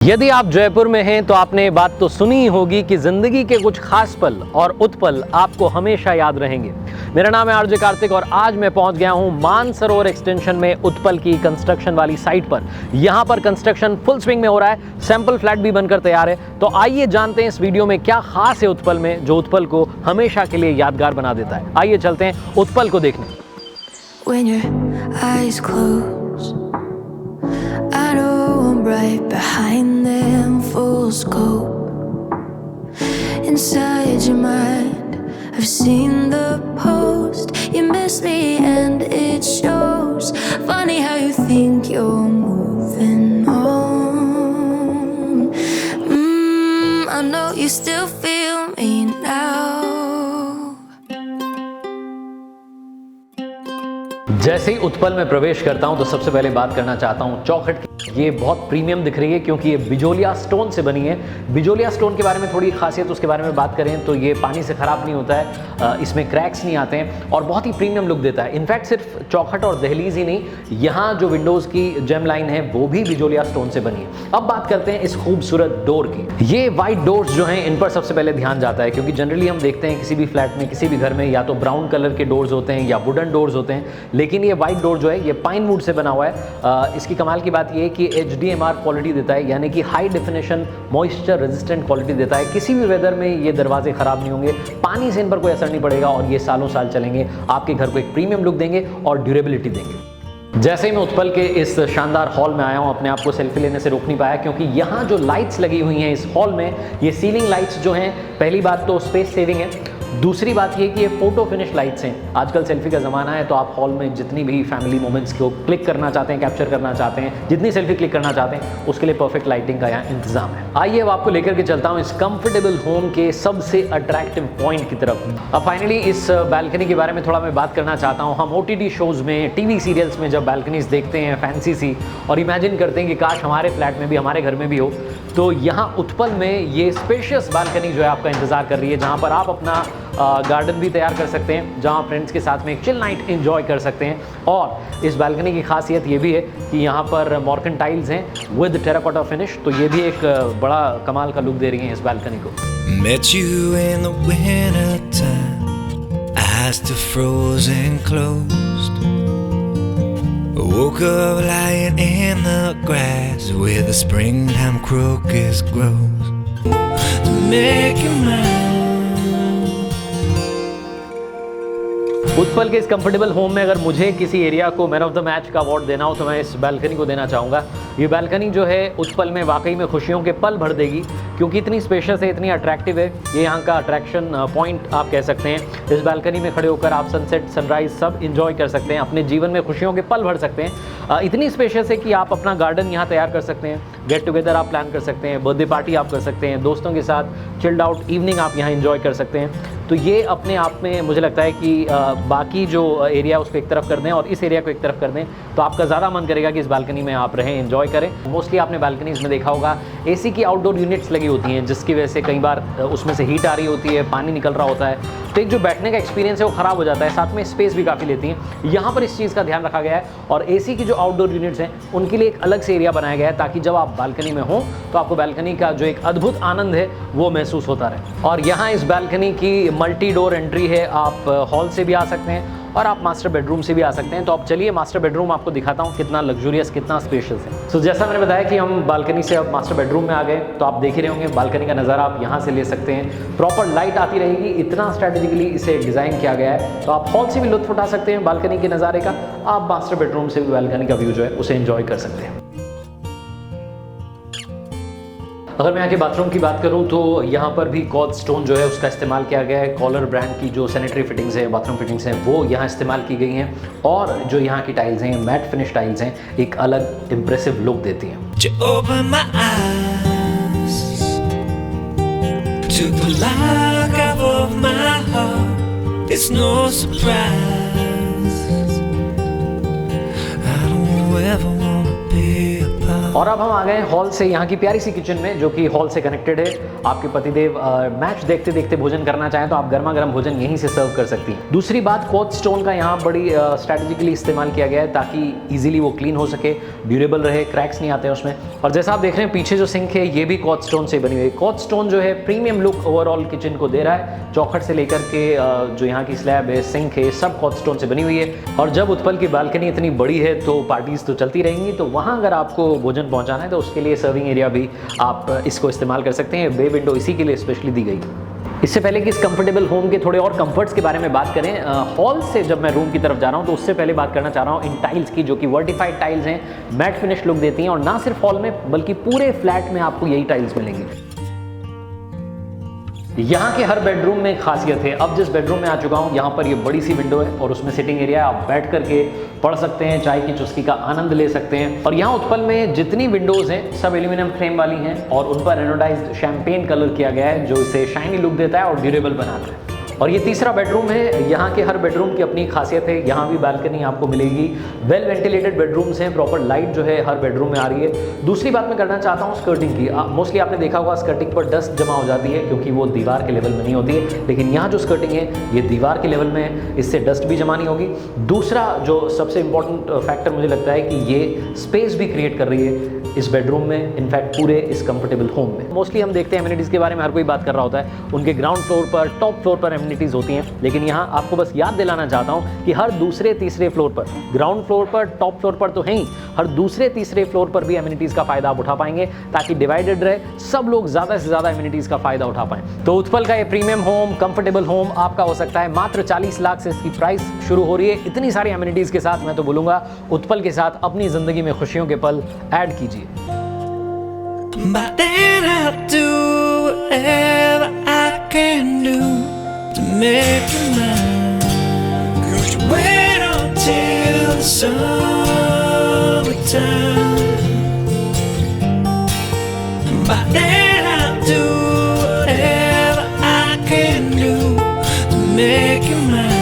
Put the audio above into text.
यदि आप जयपुर में हैं तो आपने ये बात तो सुनी ही होगी कि जिंदगी के कुछ खास पल और उत्पल आपको हमेशा याद रहेंगे। मेरा नाम है आरजे कार्तिक और आज मैं पहुंच गया हूं मानसरोवर एक्सटेंशन में उत्पल की कंस्ट्रक्शन वाली साइट पर। यहां पर कंस्ट्रक्शन फुल स्विंग में हो रहा है, सैंपल फ्लैट भी बनकर तैयार है। तो आइए जानते हैं इस वीडियो में क्या खास है उत्पल में जो उत्पल को हमेशा के लिए यादगार बना देता है। आइए चलते हैं उत्पल को देखने। When your eyes close, I know I'm right behind them, full scope. Inside your mind, I've seen the post. You miss me and it shows. Funny how you think you're moving on. I know you still feel me now. जैसे ही उत्पल में प्रवेश करता हूं तो सबसे पहले बात करना चाहता हूं चौखट की। ये बहुत प्रीमियम दिख रही है क्योंकि ये बिजोलिया स्टोन से बनी है। बिजोलिया स्टोन के बारे में थोड़ी खासियत उसके बारे में बात करें तो ये पानी से ख़राब नहीं होता है, इसमें क्रैक्स नहीं आते हैं और बहुत ही प्रीमियम लुक देता है। इनफैक्ट सिर्फ चौखट और दहलीज ही नहीं, यहाँ जो विंडोज़ की जेम लाइन है वो भी बिजोलिया स्टोन से बनी है। अब बात करते हैं इस खूबसूरत डोर की। ये वाइट डोर्स जो हैं इन पर सबसे पहले ध्यान जाता है क्योंकि जनरली हम देखते हैं किसी भी फ्लैट में, किसी भी घर में या तो ब्राउन कलर के डोर्स होते हैं या वुडन डोर्स होते हैं, लेकिन ये वाइट डोर जो है ये पाइन वुड से बना हुआ है। इसकी कमाल की बात ये है कि HDMR क्वालिटी देता है, यानी कि high definition moisture resistant quality देता है। किसी भी वेदर में ये दरवाजे खराब नहीं होंगे, पानी से इन पर कोई असर नहीं पड़ेगा और ये सालों साल चलेंगे, आपके घर को एक प्रीमियम लुक देंगे और ड्यूरेबिलिटी देंगे। जैसे ही मैं उत्पल के इस शानदार हॉल में आया हूँ, अपने आप को सेल्फी लेने से रोक नहीं पाया क्योंकि यहाँ जो लाइट्स लगी हुई हैं इस हॉल में, ये सीलिंग लाइट्स जो हैं, पहली बात तो स्पेस सेविंग है। दूसरी बात ये कि ये फोटो फिनिश लाइट्स हैं। आजकल सेल्फी का ज़माना है तो आप हॉल में जितनी भी फैमिली मोमेंट्स को क्लिक करना चाहते हैं, कैप्चर करना चाहते हैं, जितनी सेल्फी क्लिक करना चाहते हैं, उसके लिए परफेक्ट लाइटिंग का यहाँ इंतजाम है। आइए अब आपको लेकर के चलता हूँ इस कंफर्टेबल होम के सबसे अट्रैक्टिव पॉइंट की तरफ। अब फाइनली इस बैल्कनी के बारे में थोड़ा मैं बात करना चाहता हूँ। हम OTT शोज़ में, TV सीरियल्स में जब बैल्कनीज देखते हैं फैंसी सी और इमेजिन करते हैं कि काश हमारे फ्लैट में भी, हमारे घर में भी हो, तो यहाँ उत्पल में ये स्पेशियस बैल्कनी जो है आपका इंतज़ार कर रही है, जहाँ पर आप अपना गार्डन भी तैयार कर सकते हैं, जहाँ फ्रेंड्स के साथ में एक चिल नाइट एंजॉय कर सकते हैं। और इस बैल्कनी की खासियत ये भी है कि यहाँ पर मॉर्कन टाइल्स हैं विद टेराकोटा फिनिश, तो ये भी एक बड़ा कमाल का लुक दे रही हैं इस बैल्कनी को। Met you in the winter time, eyes still frozen closed. Woke up lying in the grass where the springtime crocus grows. To make you mine. Utpal के इस कंफर्टेबल होम में अगर मुझे किसी एरिया को मैन ऑफ द मैच का award देना हो तो मैं इस बैल्कनी को देना चाहूँगा। ये बैल्कनी जो है उत्पल में वाकई में खुशियों के पल भर देगी क्योंकि इतनी स्पेशियस है, इतनी अट्रैक्टिव है। ये यहाँ का अट्रैक्शन पॉइंट आप कह सकते हैं। इस बैल्कनी में खड़े होकर आप सनसेट, सनराइज सब इंजॉय कर सकते हैं, अपने जीवन में खुशियों के पल भर सकते हैं। इतनी स्पेशियस है कि आप अपना गार्डन यहाँ तैयार कर सकते हैं, गेट टुगेदर आप प्लान कर सकते हैं, बर्थडे पार्टी आप कर सकते हैं, दोस्तों के साथ चिल्ड आउट इवनिंग आप यहाँ इंजॉय कर सकते हैं। तो ये अपने आप में मुझे लगता है कि बाकी जो एरिया उसको एक तरफ कर दें और इस एरिया को एक तरफ कर दें तो आपका ज़्यादा मन करेगा कि इस बालकनी में आप रहें, एंजॉय करें। मोस्टली आपने बालकनीज में देखा होगा AC की आउटडोर यूनिट्स लगी होती हैं जिसकी वजह से कई बार उसमें से हीट आ रही होती है, पानी निकल रहा होता है, तो एक जो बैठने का एक्सपीरियंस है वो ख़राब हो जाता है, साथ में स्पेस भी काफ़ी लेती हैं। यहाँ पर इस चीज़ का ध्यान रखा गया है और AC की जो आउटडोर यूनिट्स हैं उनके लिए एक अलग से एरिया बनाया गया है ताकि जब आप बालकनी में हों तो आपको बालकनी का जो एक अद्भुत आनंद है वो महसूस होता रहे। और यहाँ इस बालकनी की मल्टी डोर एंट्री है, आप हॉल से भी आ सकते हैं और आप मास्टर बेडरूम से भी आ सकते हैं। तो अब चलिए मास्टर बेडरूम आपको दिखाता हूँ कितना लग्जूरियस, कितना स्पेशियस है। सो जैसा मैंने बताया कि हम बालकनी से अब मास्टर बेडरूम में आ गए, तो आप देख ही रहे होंगे बालकनी का नज़ारा आप यहाँ से ले सकते हैं। प्रॉपर लाइट आती रहेगी, इतना स्ट्रैटेजिकली इसे डिज़ाइन किया गया है। तो आप हॉल से भी लुत्फ उठा सकते हैं बालकनी के नज़ारे का, आप मास्टर बेडरूम से भी बालकनी का व्यू जो है उसे एंजॉय कर सकते हैं। अगर मैं यहाँ के बाथरूम की बात करूँ तो यहाँ पर भी कॉड स्टोन जो है उसका इस्तेमाल किया गया है। कॉलर ब्रांड की जो सैनिटरी फिटिंग्स हैं, बाथरूम फिटिंग्स हैं, वो यहाँ इस्तेमाल की गई हैं और जो यहाँ की टाइल्स हैं, मैट फिनिश टाइल्स हैं, एक अलग इम्प्रेसिव लुक देती हैं। You open my eyes to the lock of my heart. It's no surprise I don't ever wanna be apart. और अब हम आ गए हॉल से यहाँ की प्यारी सी किचन में, जो कि हॉल से कनेक्टेड है। आपके पतिदेव मैच देखते देखते भोजन करना चाहें तो आप गर्मा गर्म भोजन यहीं से सर्व कर सकती हैं। दूसरी बात, क्वार्ट्ज स्टोन का यहाँ बड़ी स्ट्रैटेजिकली इस्तेमाल किया गया है ताकि इजीली वो क्लीन हो सके, ड्यूरेबल रहे, क्रैक्स नहीं आते हैं उसमें। और जैसा आप देख रहे हैं पीछे जो सिंक है ये भी क्वार्ट्ज स्टोन से बनी हुई है। क्वार्ट्ज स्टोन जो है प्रीमियम लुक ओवरऑल किचन को दे रहा है। चौखट से लेकर के जो यहाँ की स्लैब है, सिंक है, सब क्वार्ट्ज स्टोन से बनी हुई है। और जब उत्पल की बालकनी इतनी बड़ी है तो पार्टीज तो चलती रहेंगी, तो वहाँ अगर आपको भोजन पहुँचाना है तो उसके लिए सर्विंग एरिया भी आप इसको इस्तेमाल कर सकते हैं। बे विंडो इसी के लिए स्पेशली दी गई। इससे पहले कि इस कंफर्टेबल होम के थोड़े और कंफर्ट्स के बारे में बात करें, हॉल से जब मैं रूम की तरफ जा रहा हूं तो उससे पहले बात करना चाह रहा हूं इन टाइल्स की, जो कि वर्टिफाइड टाइल्स हैं, मैट फिनिश लुक देती हैं। और ना सिर्फ हॉल में बल्कि पूरे फ्लैट में आपको यही टाइल्स मिलेंगी। यहाँ के हर बेडरूम में एक खासियत है। अब जिस बेडरूम में आ चुका हूँ यहाँ पर ये बड़ी सी विंडो है और उसमें सिटिंग एरिया है। आप बैठ करके पढ़ सकते हैं, चाय की चुस्की का आनंद ले सकते हैं। और यहाँ उत्पल में जितनी विंडोज हैं सब एल्यूमिनियम फ्रेम वाली हैं और उन पर एनोडाइज्ड शैंपेन कलर किया गया है, जो इसे शाइनी लुक देता है और ड्यूरेबल बनाता है। और ये तीसरा बेडरूम है। यहाँ के हर बेडरूम की अपनी खासियत है। यहाँ भी बालकनी आपको मिलेगी। वेल वेंटिलेटेड बेडरूम्स हैं, प्रॉपर लाइट जो है हर बेडरूम में आ रही है। दूसरी बात मैं करना चाहता हूँ स्कर्टिंग की। मोस्टली आपने देखा होगा स्कर्टिंग पर डस्ट जमा हो जाती है क्योंकि वो दीवार के लेवल में नहीं होती है, लेकिन यहाँ जो स्कर्टिंग है ये दीवार के लेवल में है, इससे डस्ट भी जमा नहीं होगी। दूसरा जो सबसे इंपॉर्टेंट फैक्टर मुझे लगता है कि ये स्पेस भी क्रिएट कर रही है इस बेडरूम में, इनफैक्ट पूरे इस कंफर्टेबल होम में। मोस्टली हम देखते हैं एमिनिटीज़ के बारे में हर कोई बात कर रहा होता है, उनके ग्राउंड फ्लोर पर, टॉप फ्लोर पर एमिनिटीज़ होती हैं, लेकिन यहाँ आपको बस याद दिलाना चाहता हूँ कि हर दूसरे तीसरे फ्लोर पर, ग्राउंड फ्लोर पर, टॉप फ्लोर पर तो है ही, हर दूसरे तीसरे फ्लोर पर भी एमिनिटीज़ का फायदा आप उठा पाएंगे ताकि डिवाइडेड रहे, सब लोग ज़्यादा से ज़्यादा एमिनिटीज़ का फायदा उठा पाएं। तो उत्पल का ये प्रीमियम होम, कंफर्टेबल होम आपका हो सकता है मात्र 40 लाख से इसकी प्राइस शुरू हो रही है। इतनी सारी एमिनिटीज़ के साथ मैं तो बोलूँगा उत्पल के साथ अपनी ज़िंदगी में खुशियों के पल ऐड कीजिए। But then I'll do whatever I can do to make you mine. 'Cause you wait until the summertime. But then I'll do whatever I can do to make you mine.